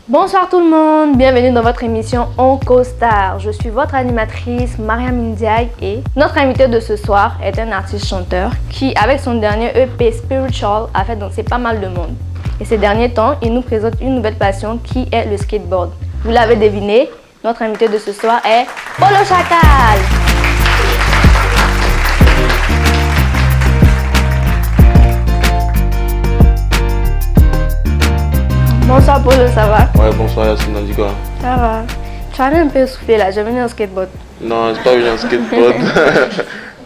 Bonsoir tout le monde, bienvenue dans votre émission On Co-Star. Je suis votre animatrice Mariam Ndiaye et notre invité de ce soir est un artiste-chanteur qui, avec son dernier EP Spiritual, a fait danser pas mal de monde. Et ces derniers temps, il nous présente une nouvelle passion qui est le skateboard. Vous l'avez deviné, notre invité de ce soir est Polo Chacal. Bonsoir Polo, ça va? Ouais, bonsoir Yacine, on dit quoi? Ça va. Tu as un peu soufflé là, j'ai venu en skateboard. Non, c'est pas venu en skateboard.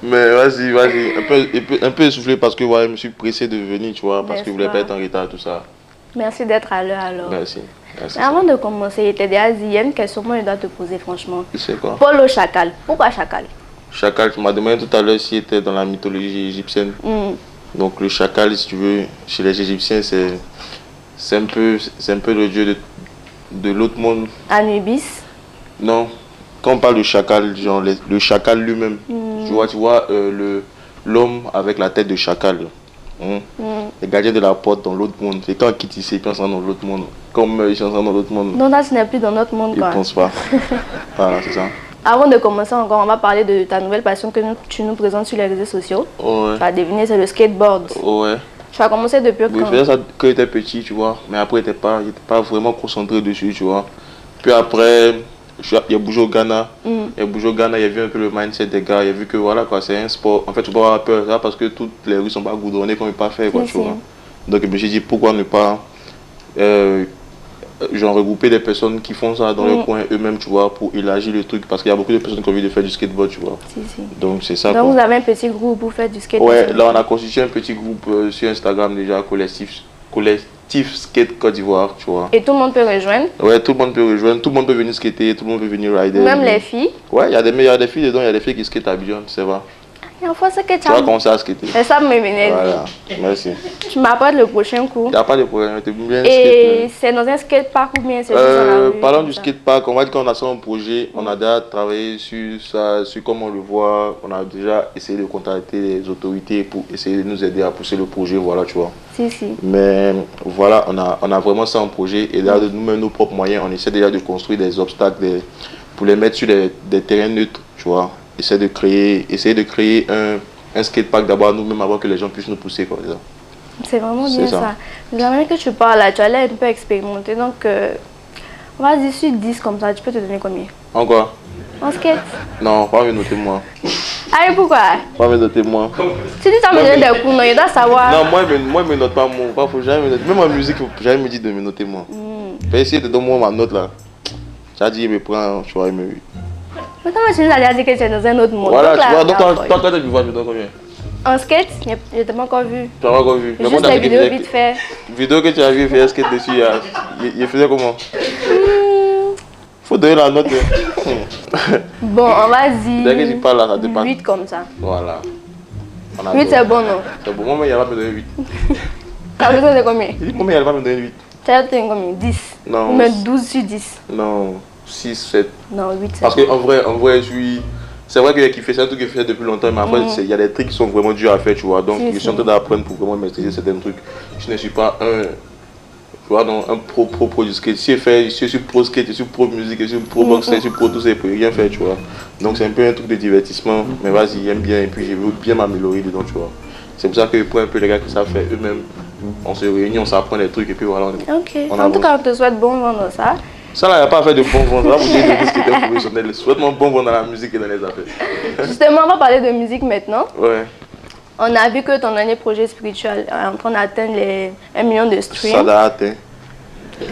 Mais vas-y, un peu essoufflé parce que ouais, je me suis pressé de venir, tu vois, parce que je voulais pas être en retard, tout ça. Merci d'être à l'heure alors. Merci. Mais avant de commencer, il y a une question que je dois te poser franchement. C'est quoi? Polo Chacal, pourquoi Chacal? Chacal, tu m'as demandé tout à l'heure s'il était dans la mythologie égyptienne. Donc le chacal, si tu veux, chez les Égyptiens, c'est un peu le dieu de l'autre monde. Anubis? Non, quand on parle de chacal, genre le chacal lui-même, tu vois l'homme avec la tête de chacal. Les gardiens de la porte dans l'autre monde. Et quand on quitte ici, ils pensent dans l'autre monde. Comme ils sont dans l'autre monde. Non, là, ce n'est plus dans notre monde. Ils ne pensent pas. Voilà, c'est ça. Avant de commencer encore, on va parler de ta nouvelle passion que tu nous présentes sur les réseaux sociaux. Ouais. Tu as deviné, c'est le skateboard. Ouais. Tu as commencé depuis quand? Je faisais ça quand j'étais petit, tu vois. Mais après, j'étais pas vraiment concentré dessus, tu vois. Puis après, il a bougé au Ghana. Il a bougé au Ghana, il a vu un peu le mindset des gars. Il a vu que voilà, quoi, c'est un sport. En fait, tu peux avoir peur, ça, parce que toutes les rues sont pas goudronnées comme il pas fait, quoi, tu vois. Donc, je me suis dit, pourquoi ne pas genre regrouper des personnes qui font ça dans le coin eux-mêmes, tu vois, pour élargir le truc. Parce qu'il y a beaucoup de personnes qui ont envie de faire du skateboard, tu vois. Donc, c'est ça. Donc, vous avez un petit groupe pour faire du skateboard? Ouais, là, on a constitué un petit groupe sur Instagram déjà, collectif Skate Côte d'Ivoire, tu vois. Et tout le monde peut rejoindre? Ouais, tout le monde peut rejoindre, tout le monde peut venir skater, tout le monde peut venir rider. Même les filles? Ouais, il y a des filles dedans, il y a des filles qui skatent à Abidjan, c'est vrai. Et enfin, c'est que tu vas commencer à skater. Et ça me venait. Voilà, merci. Tu m'apportes le prochain cours? Il n'y a pas de problème, tu bien Et c'est dans un skatepark ou bien c'est juste dans la rue? Parlons du skatepark, on va dire qu'on a ça en projet, on a déjà travaillé sur ça, sur comment on le voit, on a déjà essayé de contacter les autorités pour essayer de nous aider à pousser le projet, voilà, tu vois. Mais voilà, on a vraiment ça en projet et là, de nous-mêmes, nos propres moyens, on essaie déjà de construire des obstacles pour les mettre sur des terrains neutres, tu vois. Essayer de créer un skatepark d'abord nous-mêmes avant que les gens puissent nous pousser, quoi. C'est vraiment bien ça. J'aimerais que tu parles là, tu as l'air un peu expérimenté, donc on va dire sur 10 comme ça, tu peux te donner combien? En quoi? En skate? Non, pas me noter moi. Allez, pourquoi? Pas me noter moi. Tu dis que tu as me donné des coups, non, il doit savoir. Non, moi, je me note pas moi. Faut jamais me noter. Même en musique, faut jamais me dire de me noter moi. Je vais essayer de donner moi ma note là. Tu as dit, il me prend, tu vois, il me... Mais comment tu nous as déjà dit que tu es dans un autre monde? Voilà, tu vois, donc toi, quand tu as vu voir, je donne combien? En skate, je ne t'ai pas encore vu. Tu n'as pas encore vu? Juste la vidéo vite fait. Vidéo que tu as vu faire skate dessus, il faisait comment? Faut donner la note. Bon, on va dire dès que tu parles là, ça dépend. 8 comme ça. Voilà. 8 c'est bon, non? C'est bon, moi, il va me donner 8. Tu as besoin de combien? Il dit combien il va me donner 8? Tu as besoin de combien? 10? Non. Ou même 12 sur 10? Non, 6, 7. Non, 8 c'est parce qu'en vrai, je suis... C'est vrai que qui fait ça, un truc que je fais depuis longtemps, mais après, il y a des trucs qui sont vraiment durs à faire, tu vois. Donc, je suis en train d'apprendre pour vraiment maîtriser certains trucs. Je ne suis pas un pro du skate. Si je suis pro skate, je suis pro musique, je suis pro boxe, je suis pro tout ça, je peux rien faire, tu vois. Donc, c'est un peu un truc de divertissement, mais vas-y, j'aime bien, et puis je veux bien m'améliorer dedans, tu vois. C'est pour ça que pour un peu les gars qui savent faire eux-mêmes, on se réunit, on s'apprend des trucs, et puis voilà. En tout cas, on te souhaite bon vent dans ça. Ça là, il n'y a pas à faire de bon vent. Là, vous dites de ce qui était professionnel. Souhaite-moi bon vent dans la musique et dans les affaires. Justement, on va parler de musique maintenant. Ouais. On a vu que ton dernier projet spirituel est en train d'atteindre les 1 million de streams. Ça l'a atteint.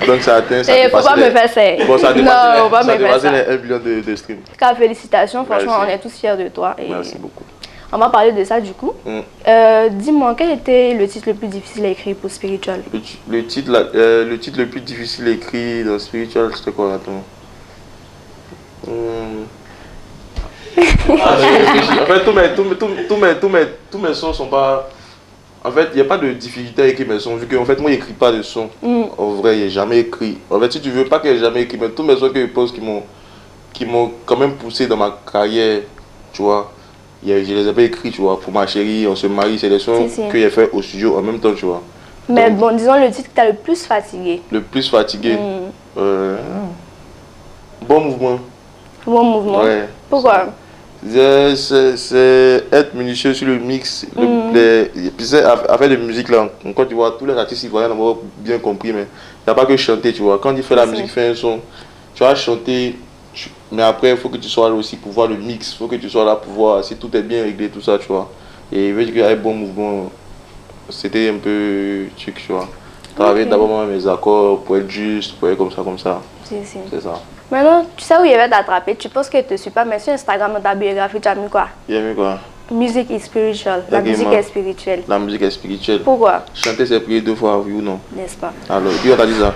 Donc ça a atteint. Ça faut pas me faire ça. Bon, ça a dépassé les 1 million de streams. En tout cas, félicitations. Franchement, on est tous fiers de toi. Et merci beaucoup. On va parler de ça du coup. Dis-moi, quel était le titre le plus difficile à écrire pour Spiritual? Le titre le plus difficile à écrire dans Spiritual, c'était quoi? Attends. En fait, tous mes sons sont pas... En fait, il n'y a pas de difficulté à écrire mes sons, vu que en fait, moi, je n'écris pas de sons. En vrai, je n'ai jamais écrit. En fait, si tu veux pas que j'ai jamais écrit, mais tous mes sons que je pose qui m'ont quand même poussé dans ma carrière, tu vois. Je les ai pas écrits, tu vois, pour ma chérie, on se marie, c'est des sons que j'ai fait au studio en même temps, tu vois. Mais donc, bon, disons le titre que tu as le plus fatigué. Le plus fatigué. Bon mouvement. Bon mouvement. Ouais. Pourquoi? C'est être minutieux sur le mix. Affaire de musique là, quand tu vois tous les artistes ivoiriens ont bien compris, mais il n'y a pas que chanter, tu vois. Quand il fait la musique, fait un son, tu vas chanter, mais après il faut que tu sois là aussi pour voir le mix. Il faut que tu sois là pour voir si tout est bien réglé, tout ça, tu vois. Et il veut dire qu'avec bon mouvement, c'était un peu truc, tu vois. Travailler d'abord mes accords pour être juste, pour être comme ça. C'est ça. Maintenant, tu sais où il va t'attraper. Tu penses que je ne te suis pas, mais sur Instagram, dans ta biographie, tu as mis quoi? Il a mis quoi? Musique est spirituelle. La musique est spirituelle. La musique est spirituelle. Pourquoi? Chanter, c'est prier 2 fois, oui ou non? N'est-ce pas? Alors, qui t'a dit ça?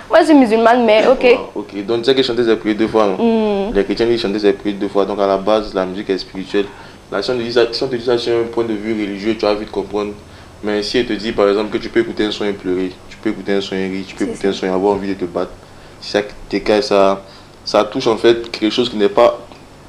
Moi, je suis musulmane, mais ok. Ok, donc tu sais que chanter, c'est prier 2 fois, non? Les chrétiens disent chanter, c'est prier 2 fois. Donc à la base, la musique est spirituelle. Là, si on te dit ça sur un point de vue religieux, tu vas vite comprendre. Mais si elle te dit par exemple que tu peux écouter un son et pleurer, tu peux écouter un son et rire, tu peux écouter un son et avoir envie de te battre, si ça t'écaille, ça touche en fait quelque chose qui n'est pas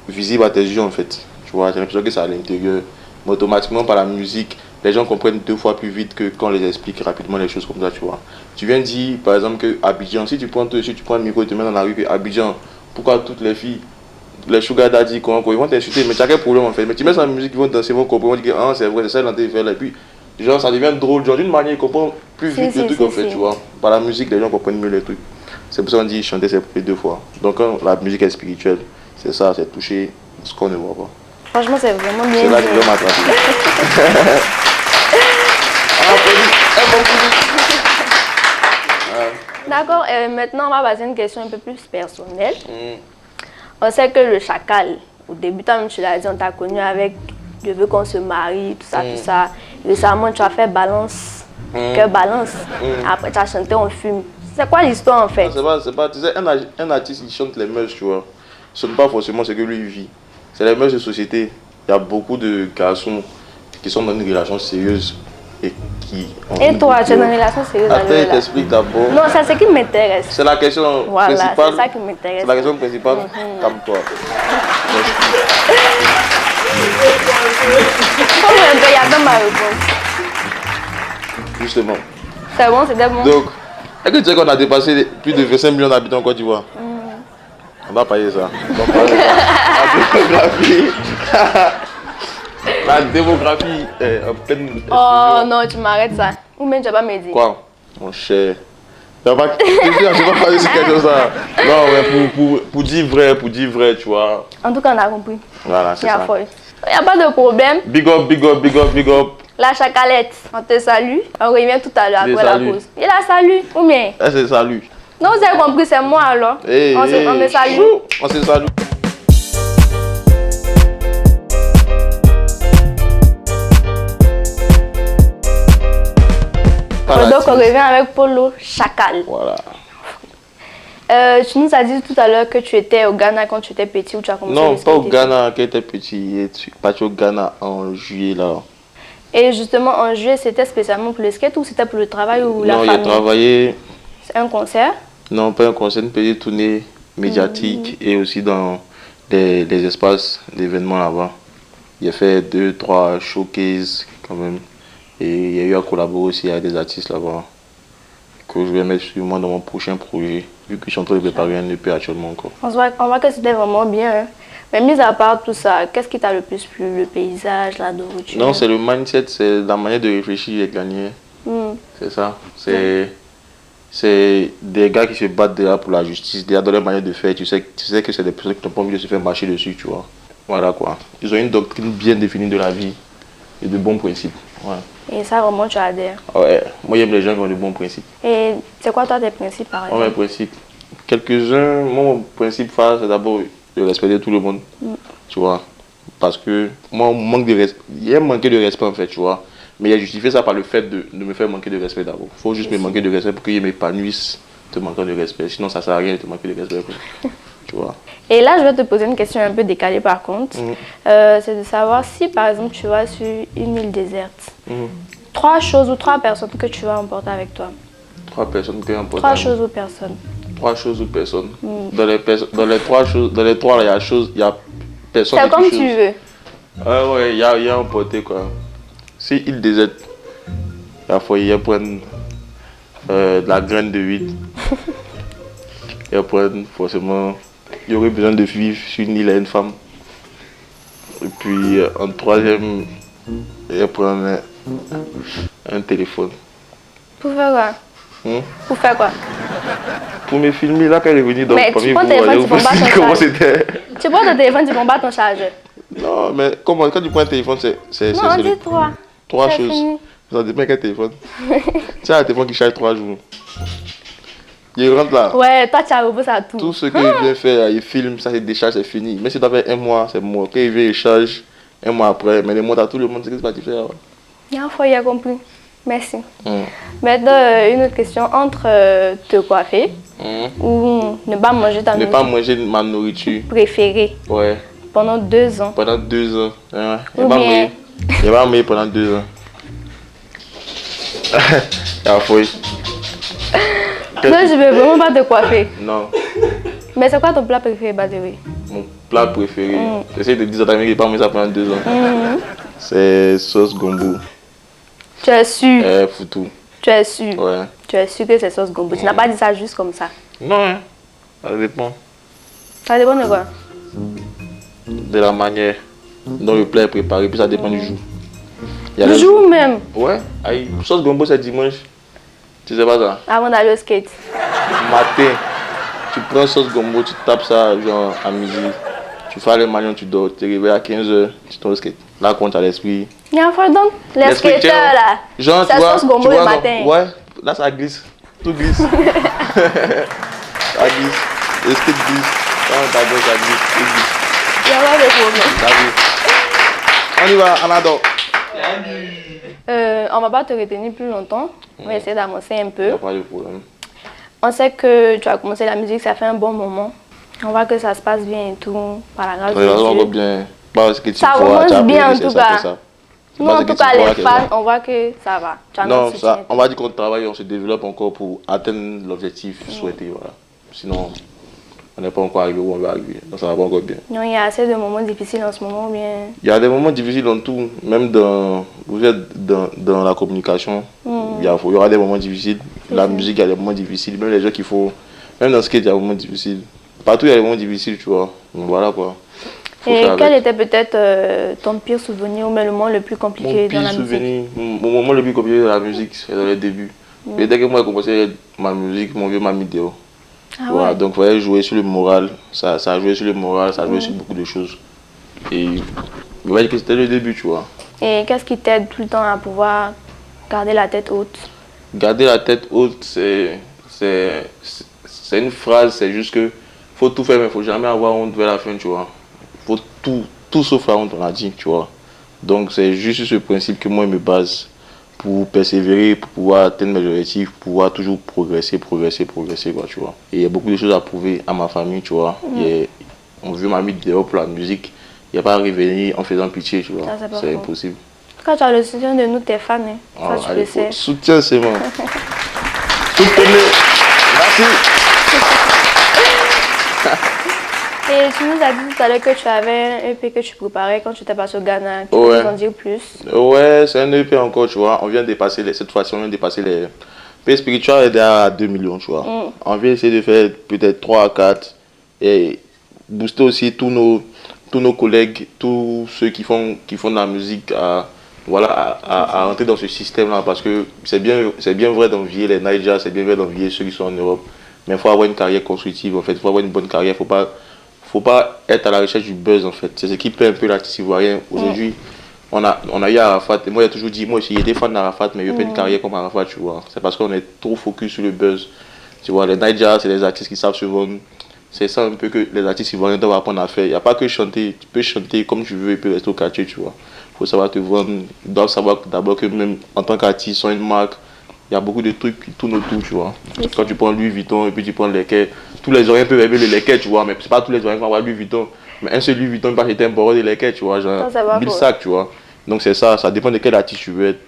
visible à tes yeux en fait. Tu vois, j'ai l'impression que c'est à l'intérieur. Mais automatiquement par la musique, les gens comprennent 2 fois plus vite que quand on les explique rapidement les choses comme ça, tu vois. Tu viens dire par exemple que Abidjan, si tu prends un micro et te mets dans la rue que Abidjan, pourquoi toutes les filles, les sugar daddy, ils vont t'insulter, mais tu as quel problème en fait. Mais tu mets ça la musique, ils vont danser, ils vont comprendre, ils vont dire ah c'est vrai, c'est ça l'entrée faire là. Et puis genre ça devient drôle, genre d'une manière ils comprennent plus vite le truc en fait, tu vois. Par la musique, les gens comprennent mieux les trucs. C'est pour ça qu'on dit chanter c'est prier 2 fois. Donc quand la musique est spirituelle, c'est ça, c'est toucher ce qu'on ne voit pas. Franchement, c'est vraiment bien. C'est là que je vais m'attraper. D'accord, maintenant on va passer à une question un peu plus personnelle. On sait que le chacal, au début, comme tu l'as dit, on t'a connu avec je veux qu'on se marie, tout ça. Récemment, tu as fait balance, que balance. Après, tu as chanté On fume. C'est quoi l'histoire en fait? C'est pas, tu sais, un artiste il chante les mœurs, tu vois. Ce n'est pas forcément ce que lui vit. C'est les mœurs de société. Il y a beaucoup de garçons qui sont dans une relation sérieuse et qui. Et toi, tu es dans une relation sérieuse? Attends, je t'explique d'abord. Non, c'est ce qui m'intéresse. C'est la question principale. C'est ça qui m'intéresse. C'est la question principale. Calme-toi. Il y a dans ma réponse. Justement. C'est bon, c'était bon. Donc, est-ce que tu sais qu'on a dépassé plus de 25 millions d'habitants en Côte d'Ivoire? On va payer ça. La démographie est en pleine explosion. Oh non, tu m'arrêtes ça. Ou même tu vas pas me dire. Quoi? Mon cher. Tu vas pas parler sur quelque chose ça. Non, mais pour dire vrai, tu vois. En tout cas, on a compris. Voilà, c'est ça. Il n'y a pas de problème. Big up. La chacalette, on te salue. On revient tout à l'heure après la pause. Il la salue, ou bien? Elle se salue. Non, vous avez compris, c'est moi alors. On se salue. On se salue. Donc on revient avec Polo Chacal. Voilà. Tu nous as dit tout à l'heure que tu étais au Ghana quand tu étais petit ou tu as commencé Non, pas au Ghana quand tu étais petit. Tu es parti au Ghana en juillet là. Et justement en juillet, c'était spécialement pour le skate ou c'était pour le travail ou la famille? Non, j'ai travaillé. C'est un concert? Non, pas un concert, une petite tournée médiatique et aussi dans des espaces d'événements là-bas. J'ai fait 2-3 showcases quand même. Et il y a eu à collaborer aussi avec des artistes là-bas que je vais mettre sûrement dans mon prochain projet, vu que je suis en train de préparer un EP actuellement encore. On voit que c'était vraiment bien. Hein. Mais mis à part tout ça, qu'est-ce qui t'a le plus plu? Le paysage, la nourriture? Non, c'est le mindset, c'est la manière de réfléchir et de gagner. C'est ça. C'est des gars qui se battent déjà pour la justice, déjà dans leur manière de faire. Tu sais que c'est des personnes qui n'ont pas envie de se faire marcher dessus, tu vois. Voilà quoi. Ils ont une doctrine bien définie de la vie et de bons principes. Ouais. Et ça, vraiment, tu adhères? Ouais, moi j'aime les gens qui ont de bons principes. Et c'est quoi toi tes principes par exemple? Mes principes. Quelques-uns, mon principe phare, c'est d'abord de respecter tout le monde. Tu vois. Parce que moi, il y a un manque de respect en fait, tu vois. Mais il a justifié ça par le fait de me faire manquer de respect d'abord. Il faut juste me manquer de respect pour qu'ils m'épanouissent te manquant de respect. Sinon, ça ne sert à rien de te manquer de respect. Tu vois. Et là, je vais te poser une question un peu décalée par contre. C'est de savoir si, par exemple, tu vas sur une île déserte. 3 choses ou 3 personnes que tu vas emporter avec toi. 3 personnes que j'emporte. 3 choses ou personnes. 3 choses ou personnes. Dans les 3 choses, il y a personne. C'est comme tu veux. Ouais, il y a emporté quoi. Si île déserte, il faut y prendre de la graine de huile. Et après, forcément, il y aurait besoin de vivre sur une île à une femme. Et puis, en troisième, il prendre un téléphone. Pour faire quoi? Pour faire quoi? Pour me filmer, là, quand elle est venue dans le premier coup, comment c'était. Tu prends ton téléphone, tu prends pas ton chargeur. Non, mais comment, quand tu prends un téléphone, c'est... Non, on dit trois. Trois choses. Fini. Ça dépend quel téléphone. Tu as un téléphone qui charge 3 jours. Il rentre là. Ouais, toi, tu as repos ça tout. Tout ce qu'il vient faire, il filme, ça, il décharge, c'est fini. Mais si tu as fait un mois, c'est mort. Quand il vient, il charge un mois après. Mais il montre à tout le monde ce que tu vas faire. Il y a un fois, il a compris. Merci. Maintenant, une autre question. Entre te coiffer ou ne pas manger ta nourriture. Ne pas manger ma nourriture. Préférée. Ouais. Pendant 2 ans. Pendant 2 ans. Ouais. Ou bien... Il va manger pendant 2 ans. Ah, foi. Non, je veux vraiment pas te coiffer. Non. Mais c'est quoi ton plat préféré, Badéry? Mon plat préféré, j'essaie de dire à ta mère qu'il pas manger ça pendant 2 ans. C'est sauce gombo. Tu es sûr? Foutou. Tu es sûr? Ouais. Tu es sûr que c'est sauce gombo? Tu n'as pas dit ça juste comme ça? Non, hein. Ça dépend. Ça dépend de quoi? De la manière dont le plat est préparé, puis ça dépend du jour. Le jour même? Ouais. Aïe, sauce gombo c'est dimanche. Tu sais pas ça? Avant d'aller au skate. Matin, tu prends sauce gombo, tu tapes ça genre à midi. Tu fais les manions, tu dors. Tu te réveilles à 15h, tu tombes au skate. Là, quand tu as l'esprit. Il y a un fois donc, les skateurs là. Genre, ça sauce gombo le matin. Ouais, là ça glisse. Tout glisse. Ça glisse. Le skate glisse. Quand tu as ça glisse. Tout glisse. Il y a pas de problème. On y va, on adore. On va pas te retenir plus longtemps. On va essayer d'avancer un peu. Il n'y a pas de problème. On sait que tu as commencé la musique, ça fait un bon moment. On voit que ça se passe bien et tout, par la grâce de Dieu. Ça va bien. Parce que ça commence bien en tout cas. Nous, en tout cas, les fans, on voit que ça va. Non, ça, on va dire qu'on travaille, on se développe encore pour atteindre l'objectif souhaité. Voilà. Sinon, on n'est pas encore arrivé où on va arriver. Donc, ça va pas encore bien. Non, il y a assez de moments difficiles en ce moment, bien. Il y a des moments difficiles dans tout, même vous êtes dans la communication. Il y aura des moments difficiles. La musique, il y a des moments difficiles. Même les gens qu'il faut. Même dans le skate, il y a des moments difficiles. Partout, il y a des moments difficiles, tu vois. Donc, voilà quoi. Et quel était peut-être ton pire souvenir ou même le moment le plus compliqué dans la musique? Mon moment le plus compliqué dans la musique, c'est dans les débuts. Et dès que moi j'ai commencé ma musique, mon vieux m'a mis dehors. Voilà, ouais. Donc il fallait jouer sur le moral. Ça a joué sur le moral, ça a joué sur beaucoup de choses. Et je vais dire que c'était le début, tu vois. Et qu'est-ce qui t'aide tout le temps à pouvoir garder la tête haute? Garder la tête haute, c'est une phrase, c'est juste que faut tout faire, mais il ne faut jamais avoir honte vers la fin, tu vois. Faut tout sauf la honte, on a dit, tu vois. Donc c'est juste ce principe que moi je me base pour persévérer, pour pouvoir atteindre mes objectifs, pour pouvoir toujours progresser, quoi, tu vois. Et il y a beaucoup de choses à prouver à ma famille, tu vois. Mon vieux m'a mis dehors pour la musique. Il n'y a pas à revenir en faisant pitié, tu vois. C'est impossible. Quand tu as le soutien de nous, tes fans, hein. Ça tu le sais. Soutien, c'est moi. Soutenez. Merci. Et tu nous as dit tout à l'heure que tu avais un EP que tu préparais quand tu étais parti au Ghana. Tu peux nous en dire plus? Ouais, c'est un EP encore, tu vois. On vient de dépasser cette fois-ci, on vient de dépasser les... P Spiritual est à 2 millions, tu vois. On vient essayer de faire peut-être 3 à 4 et booster aussi tous nos collègues, tous ceux qui font de la musique à entrer dans ce système-là, parce que c'est bien vrai d'envier les Naija, c'est bien vrai d'envier ceux qui sont en Europe, mais il faut avoir une carrière constructive, en fait. Il faut avoir une bonne carrière, faut pas être à la recherche du buzz, en fait. C'est ce qui plaît un peu l'artiste ivoirien. Aujourd'hui, on a eu Arafat, et moi j'ai toujours dit, moi aussi, il y a des fans d'Arafat, mais je veux pas une carrière comme Arafat, tu vois. C'est parce qu'on est trop focus sur le buzz. Tu vois, les Naija, c'est les artistes qui savent se vendre. C'est ça un peu que les artistes ivoiriens doivent apprendre à faire. Il n'y a pas que chanter, tu peux chanter comme tu veux et puis rester au quartier, tu vois. Il faut savoir te vendre. Ils doivent savoir d'abord que même en tant qu'artiste, ils sont une marque. Il y a beaucoup de trucs qui tournent autour, tu vois. Quand tu prends Louis Vuitton et puis tu prends Lesquels, tous les Ivoiriens peuvent aimer le Lesquels, tu vois, mais c'est pas tous les Ivoiriens qui vont avoir Louis Vuitton. Mais un seul Louis Vuitton, il va acheter un bordeaux de Lesquels, tu vois, genre 1000 sacs, tu vois. Donc c'est ça dépend de quel artiste tu veux être.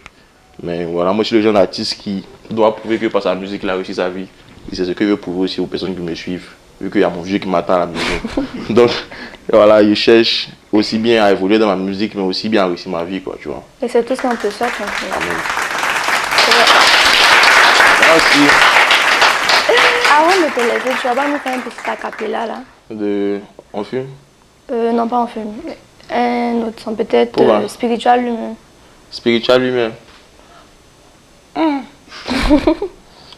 Mais voilà, moi je suis le genre d'artiste qui doit prouver que par sa musique, il a réussi sa vie. Et c'est ce que je veux prouver aussi aux personnes qui me suivent, vu qu'il y a mon vieux qui m'attend à la maison. Donc voilà, je cherche aussi bien à évoluer dans ma musique, mais aussi bien à réussir ma vie, quoi, tu vois. Et c'est tout ce qu'on te souhaite, en fait. Merci. Avant de te laisser, tu vas pas nous faire un petit acapella là? On fume? Non, pas en film. Un autre son, peut-être spiritual lui-même. Spiritual lui-même.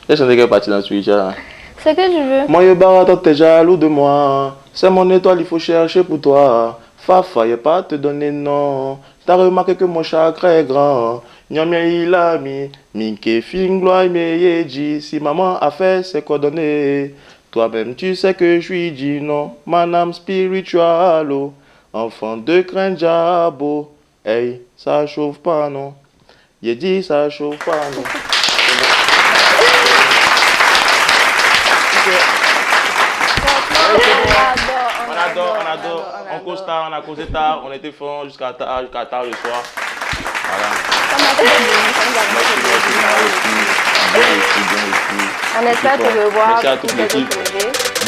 J'ai chanté quelle partie dans le spiritual? Ce que tu veux. Moi, je barre, t'es jaloux de moi. C'est mon étoile, il faut chercher pour toi. Fafa, y'a pas te donner non. T'as remarqué que mon chakra est grand. Nyamia il a mis. Minke fin gloire me dit. Si maman a fait ses coordonnées. Toi-même tu sais que je suis dit non. Manam spiritual. Enfant de crainte jabo. Hey, ça chauffe pas non. Il dit ça chauffe pas non. On adore. On cause tard, on a causé tard, on était fort jusqu'à tard le soir. Voilà. On espère te revoir. Merci à toute l'équipe.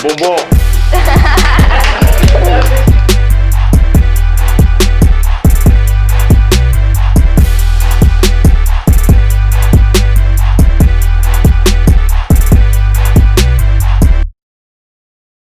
Bonbon.